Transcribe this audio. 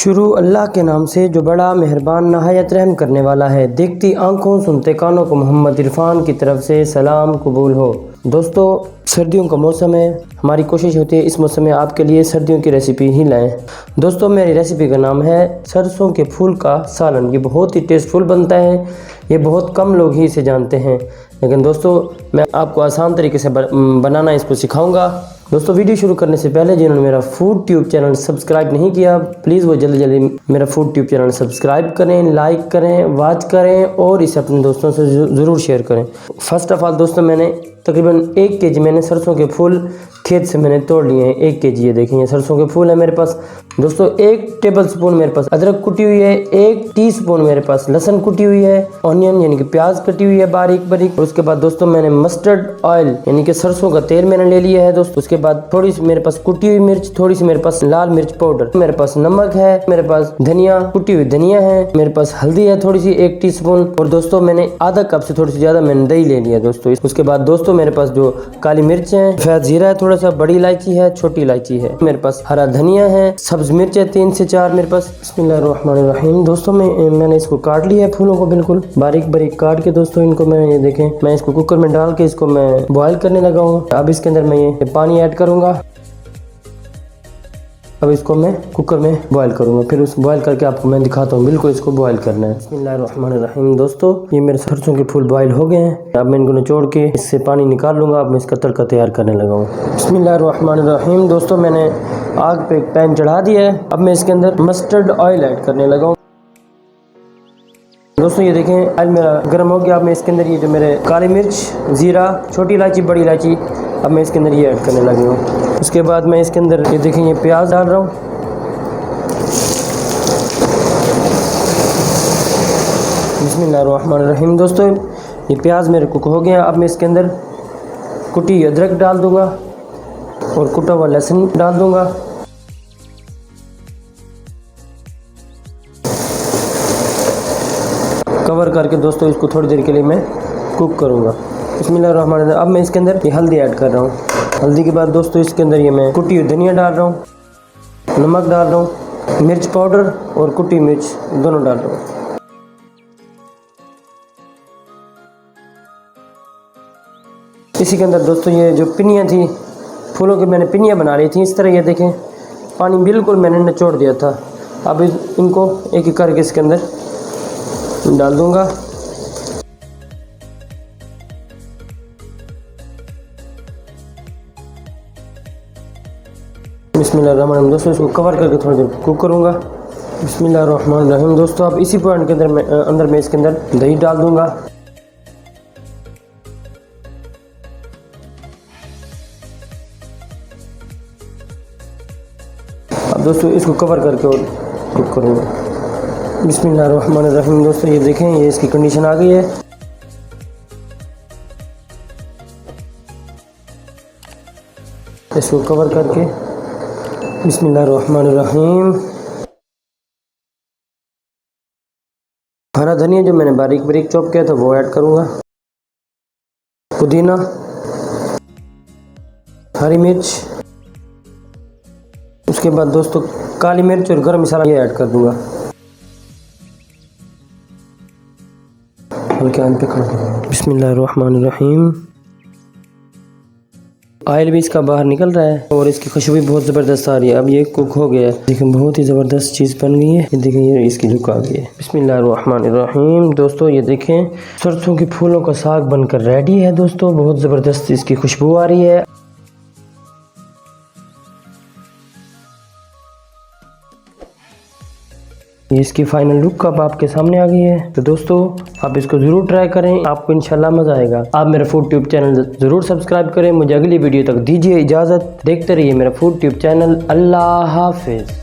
शुरू अल्लाह के नाम से जो बड़ा मेहरबान नहायत रहम करने वाला है। देखती आंखों सुनते कानों को मोहम्मद इरफान की तरफ से सलाम कबूल हो। दोस्तों, सर्दियों का मौसम है। हमारी कोशिश होती है इस मौसम में आपके लिए सर्दियों की रेसिपी ही लाएं। दोस्तों, मेरी रेसिपी का नाम है सरसों के फूल का सालन। ये बहुत ही टेस्टफुल बनता है। ये बहुत कम लोग ही इसे जानते हैं, लेकिन दोस्तों मैं आपको आसान तरीके से बनाना इसको सिखाऊंगा। दोस्तों, वीडियो शुरू करने से पहले जिन्होंने मेरा फूड ट्यूब चैनल सब्सक्राइब नहीं किया, प्लीज़ वो जल्दी जल्दी मेरा फूड ट्यूब चैनल सब्सक्राइब करें, लाइक करें, वॉच करें और इसे अपने दोस्तों से ज़रूर शेयर करें। फर्स्ट ऑफ ऑल दोस्तों, मैंने तकरीबन 1 केजी मैंने सरसों के फूल खेत से मैंने तोड़ लिए हैं। 1 केजी ये देखिए सरसों के फूल है मेरे पास। दोस्तों, 1 टेबल स्पून मेरे पास अदरक कुटी हुई है, 1 टीस्पून मेरे पास लहसुन कुटी हुई है, ऑनियन यानी कि प्याज कटी हुई है बारीक बारीक। और उसके बाद दोस्तों मैंने मस्टर्ड ऑयल यानी कि सरसों का तेल मैंने ले लिया है दोस्तों। उसके बाद थोड़ी सी मेरे पास कुटी हुई मिर्च, थोड़ी सी मेरे पास लाल मिर्च पाउडर, मेरे पास नमक है, मेरे पास धनिया कुटी हुई धनिया है, मेरे पास हल्दी है थोड़ी सी 1 टीस्पून। और दोस्तों मैंने आधा कप से थोड़ी सी ज्यादा मैंने दही ले लिया दोस्तों। उसके बाद दोस्तों मेरे पास जो काली मिर्च है, सफेद जीरा है, थोड़ा सा बड़ी इलायची है, छोटी इलायची है, मेरे पास हरा धनिया है, सब्ज मिर्च है 3 से 4 मेरे पास। बिस्मिल्लाहिर्रहमानिर्रहीम। दोस्तों मैंने इसको काट लिया है फूलों को बिल्कुल बारीक बारीक काट के। दोस्तों इनको मैं ये देखें, मैं इसको कुकर में डाल के इसको मैं बॉयल करने लगा हूँ। अब इसके अंदर मैं ये पानी ऐड करूंगा। अब इसको मैं कुकर में बॉयल करूंगा, फिर उस बॉयल करके आपको मैं दिखाता हूँ। बिल्कुल इसको बॉयल करना है। बिस्मिल्लाहिर्रहमानिर्रहीम। दोस्तों, ये मेरे सरसों के फूल बॉयल हो गए हैं। अब मैं इनको निचोड़ के इससे पानी निकाल लूंगा। अब मैं इसका तड़का तैयार करने लगा हूँ। बिस्मिल्लाहिर्रहमानिर्रहीम। दोस्तों, मैंने आग पे एक पैन चढ़ा दिया है। अब मैं इसके अंदर मस्टर्ड ऑयल ऐड करने लगा हूँ। दोस्तों ये देखें ऑयल मेरा गर्म हो गया। अब मैं इसके अंदर ये जो मेरे काली मिर्च, जीरा, छोटी इलायची, बड़ी इलायची, अब मैं इसके अंदर ये ऐड करने लगी हूँ। उसके बाद मैं इसके अंदर ये देखें ये प्याज डाल रहा हूँ। बिस्मिल्लाहिर्रहमानिर्रहीम। दोस्तों ये प्याज मेरे कुक हो गया। अब मैं इसके अंदर कुटी अदरक डाल दूंगा और कुटा हुआ लहसुन डाल दूंगा। कवर करके दोस्तों इसको थोड़ी देर के लिए मैं कुक करूंगा। बिस्मिल्लाहिर्रहमानिर्रहीम। अब मैं इसके अंदर ये हल्दी ऐड कर रहा हूँ। हल्दी के बाद दोस्तों इसके अंदर ये मैं कुटी हुई धनिया डाल रहा हूँ, नमक डाल रहा हूँ, मिर्च पाउडर और कुटी मिर्च दोनों डाल रहा हूँ। इसी के अंदर दोस्तों ये जो पिनियाँ थी फूलों की, मैंने पिनियाँ बना रही थी इस तरह। ये देखें पानी बिल्कुल मैंने निचोड़ दिया था। अब इनको एक एक करके इसके अंदर डाल दूंगा। बिस्मिल्लाहिर्रहमानिर्रहीम। दोस्तों इसको कवर करके थोड़ी देर कुक करूंगा। बिस्मिल्लाहिर्रहमानिर्रहीम। दोस्तों अब इसी पॉइंट के अंदर मैं इसके अंदर दही डाल दूंगा। अब दोस्तों इसको कवर करके और कुक करूंगा। बिस्मिल्लाहिर्रहमानिर्रहीम। दोस्तों ये देखें ये इसकी कंडीशन आ गई है। इसको कवर करके बिस्मिल्लाहिर्रहमानिर्रहीम। हरा धनिया जो मैंने बारीक बारीक चॉप किया था वो ऐड करूंगा, पुदीना, हरी मिर्च, उसके बाद दोस्तों काली मिर्च और गरम मसाला ये ऐड कर दूंगा। हल्के आंच पे कर दूंगा। बिस्मिल्लाहिर्रहमानिर्रहीम। ऑयल भी इसका बाहर निकल रहा है और इसकी खुशबू भी बहुत ज़बरदस्त आ रही है। अब ये कुक हो गया है। देखिए बहुत ही ज़बरदस्त चीज़ बन गई है। ये देखें ये इसकी लुक आ गई है। बिस्मिल्लाहिर्रहमानिर्रहीम। दोस्तों ये देखें सरसों के फूलों का साग बनकर रेडी है दोस्तों। बहुत ज़बरदस्त इसकी खुशबू आ रही है। ये इसकी फाइनल लुक अब आपके सामने आ गई है। तो दोस्तों आप इसको ज़रूर ट्राई करें, आपको इंशाल्लाह मज़ा आएगा। आप मेरा फूड ट्यूब चैनल ज़रूर सब्सक्राइब करें। मुझे अगली वीडियो तक दीजिए इजाज़त। देखते रहिए मेरा फूड ट्यूब चैनल। अल्लाह हाफिज़।